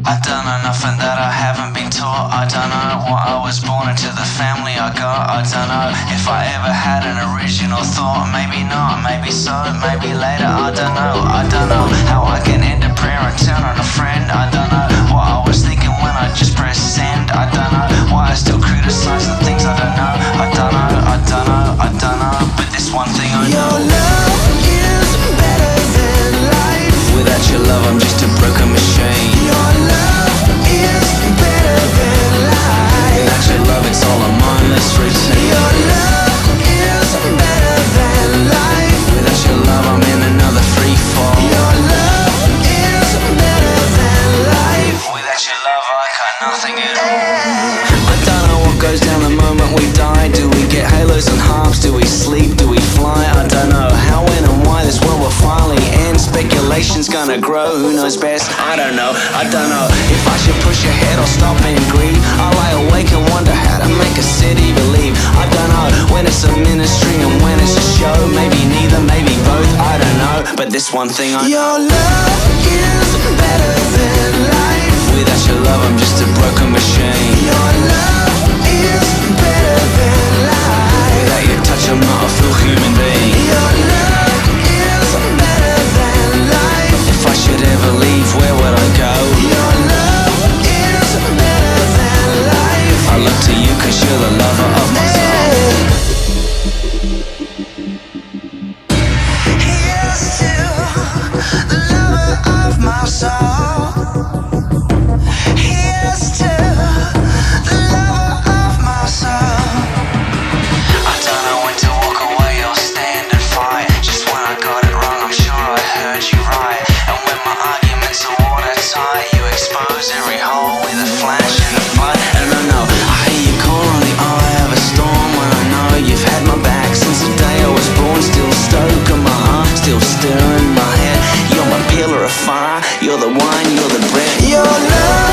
I don't know nothing that I haven't been taught. I don't know what I was born into, the family I got. I don't know if I ever had an original thought. Maybe not, maybe so, maybe later. I don't know. I don't know how I can end a prayer and turn on a friend. I don't know what I was thinking when I just pressed send. I don't know why I still criticize the things I don't know. I don't know, I don't know, I don't know. But this one thing I know. Your love is better than life. Without your love I'm just a broken machine. Your love is better than life. Without your love it's all a mindless routine. Your love is better than life. Without your love I'm in another free fall. Your love is better than life. Without your love I got nothing at all. I don't know what goes down the moment we die. Do we get halos and harps? Do we sleep? Do we fly? I don't know how, when and why this world will finally end. Speculation's gonna grow, who knows best? I don't know, I don't know if I should push ahead or stop and grieve. I lie awake and wonder how to make a city believe. I don't know when it's a ministry and when it's a show. Maybe neither, maybe both, I don't know. But this one thing I know. Your love is better than life. Without your love I'm just a broken machine. Your love is better than life. Without your touch I'm not a full human being. Your love is better than life. If I should ever leave, where would I go? Your love is better than life. I look to you cause you're the lover of my soul. Here's to the lover of my soul. Here's to the lover of my soul. I don't know when to walk away or stand and fight. Just when I got it wrong I'm sure I heard you right. And when my arguments are watertight, you expose every hole with a flash and a fight. And I know I hear you call on the eye of a storm. When I know you've had my back since the day I was born. Still stoking my heart, still stirring my head. You're my pillar of fire, you're the wine, you're the bread. Your love